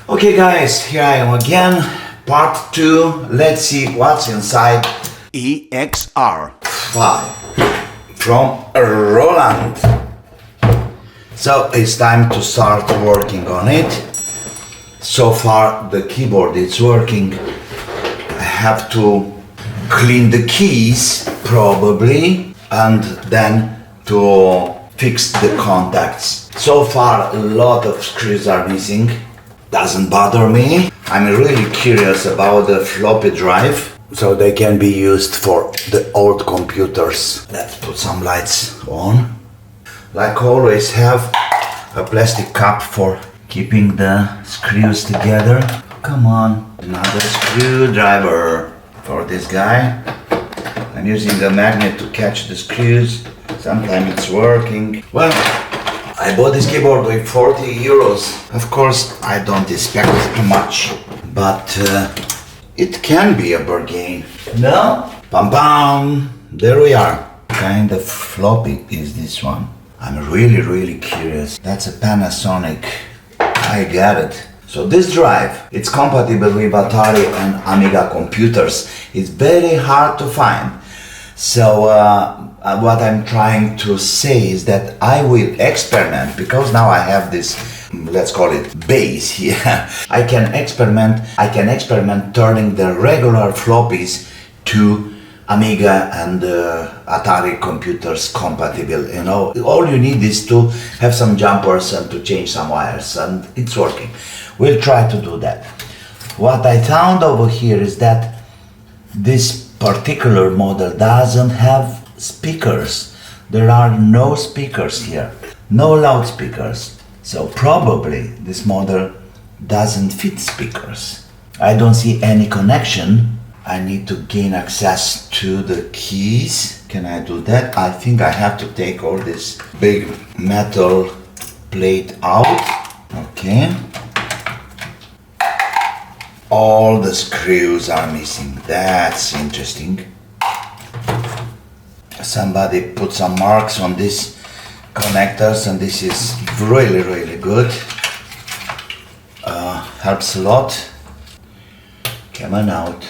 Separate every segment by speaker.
Speaker 1: Okay guys, here I am again, part 2. Let's see what's inside EXR5 from Roland. So it's time to start working on it. So far the keyboard is working. I have to clean the keys probably and then to fix the contacts. So far a lot of screws are missing. Doesn't bother me. I'm really curious about the floppy drive, so they can be used for the old computers. Let's put some lights on. Like always, have a plastic cup for keeping the screws together. Come on, another screwdriver for this guy. I'm using a magnet to catch the screws. Sometimes it's working. Well, I bought this keyboard with 40 euros. Of course, I don't expect much, but it can be a bargain. No? Pam pam! There we are. Kind of floppy is this one. I'm really curious. That's a Panasonic. I get it. So this drive, it's compatible with Atari and Amiga computers. It's very hard to find. So what I'm trying to say is that I will experiment, because now I have this, let's call it base here. I can experiment turning the regular floppies to Amiga and Atari computers compatible. You know, all you need is to have some jumpers and to change some wires, and it's working. We'll try to do that. What I found over here is that this particular model doesn't have speakers. There are no speakers here, no loudspeakers. So probably this model doesn't fit speakers. I don't see any connection. I need to gain access to the keys. Can I do that? I think I have to take all this big metal plate out. Okay. All the screws are missing. That's interesting. Somebody put some marks on these connectors, and this is really good. Helps a lot. Come on out.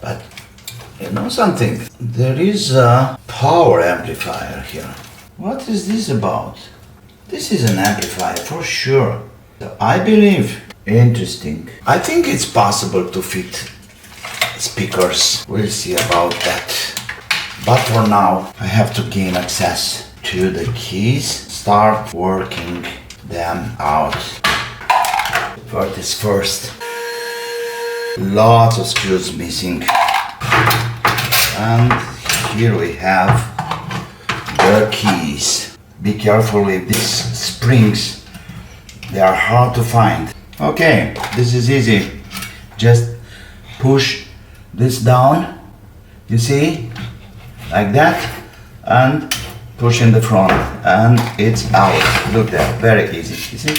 Speaker 1: But you know something? There is a power amplifier here. What is this about? This is an amplifier for sure. So I believe. Interesting. I think it's possible to fit speakers. We'll see about that. But for now, I have to gain access to the keys. Start working them out. First is first. Lots of screws missing. And here we have the keys. Be careful with these springs. They are hard to find. Okay, this is easy. Just push this down, you see, like that, and push in the front, and it's out. Look there, very easy, you see?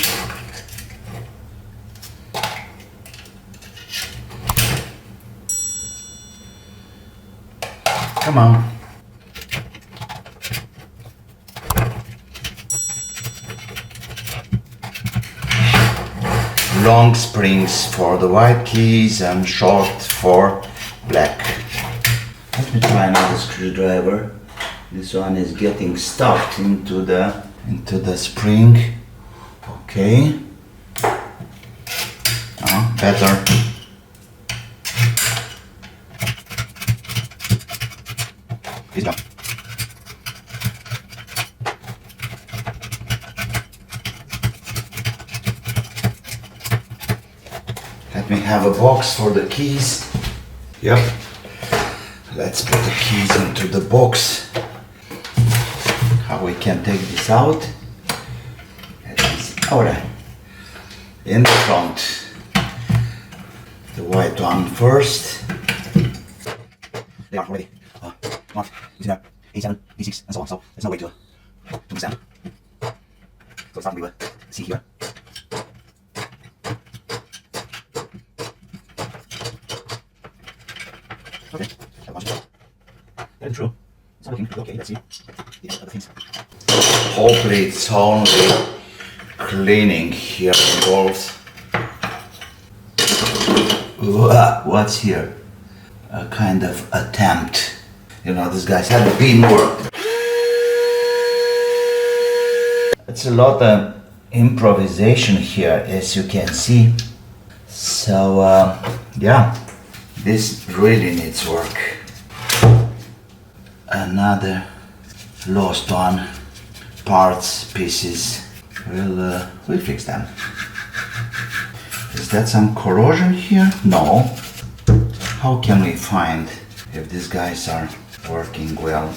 Speaker 1: Come on. Long springs for the white keys and short for black. Let me try another screwdriver. This one is getting stuck into the spring. Okay. Better. It's done. Let me have a box for the keys. Yep. Let's put the keys into the box. How we can take this out? Alright. In the front. The white one first. They are ready. Come on. Using A7, B6 and so on. So there's no way to miss them. So starting with a C here. Okay, that was it. That is true. It's not looking okay. Let's see the other things. Hopefully it's only cleaning here involved. What's here? A kind of attempt. You know, these guys have been worked. It's a lot of improvisation here, as you can see. So, yeah, this really needs work. Another lost one. Parts, pieces. We'll fix them. Is that some corrosion here? No. How can we find if these guys are working well?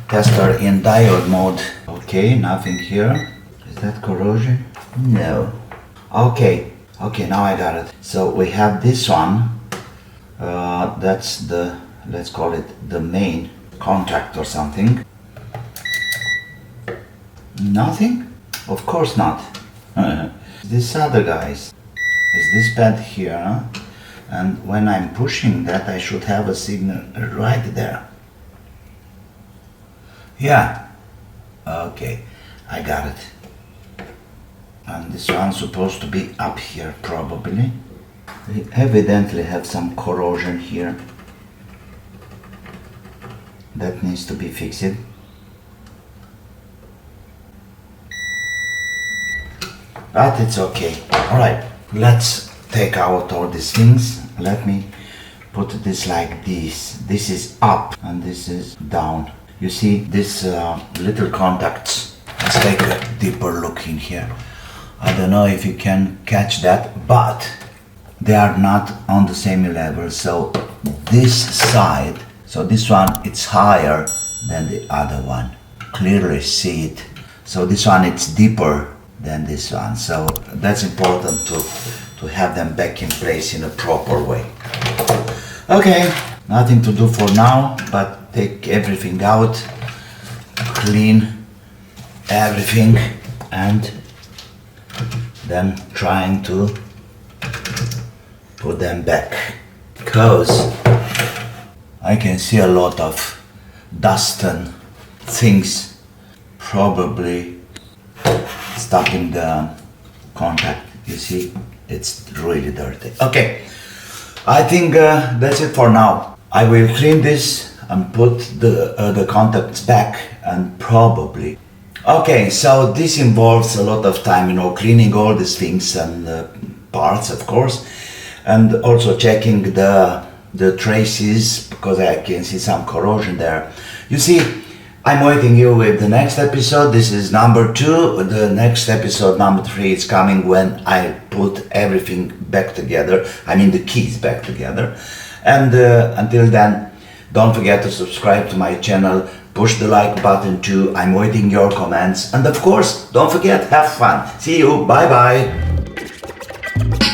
Speaker 1: Tester in diode mode. Okay, nothing here. Is that corrosion? No. Okay, now I got it. So we have this one. That's the, let's call it the main contact or something. Nothing? Of course not. This other guys. Is this pad here? And when I'm pushing that, I should have a signal right there. Yeah. Okay, I got it. And this one's supposed to be up here, probably. We evidently have some corrosion here. That needs to be fixed. But it's okay. Alright, let's take out all these things. Let me put this like this. This is up and this is down. You see these little contacts. Let's take a deeper look in here. I don't know if you can catch that, but they are not on the same level. So this side, so this one, it's higher than the other one. Clearly see it. So this one, it's deeper than this one. So that's important to have them back in place in a proper way. Okay, nothing to do for now, but take everything out, clean everything, and then trying to put them back, because I can see a lot of dust and things probably stuck in the contact. You see, it's really dirty. Okay, I think that's it for now. I will clean this and put the contacts back, and probably. Okay, so this involves a lot of time, you know, cleaning all these things and parts, of course, and also checking the traces, because I can see some corrosion there. You see, I'm waiting you with the next episode. This is number 2. The next episode, number 3, is coming when I put everything back together. I mean the keys back together. And until then, don't forget to subscribe to my channel. Push the like button too. I'm waiting your comments. And of course, don't forget, have fun. See you. Bye bye.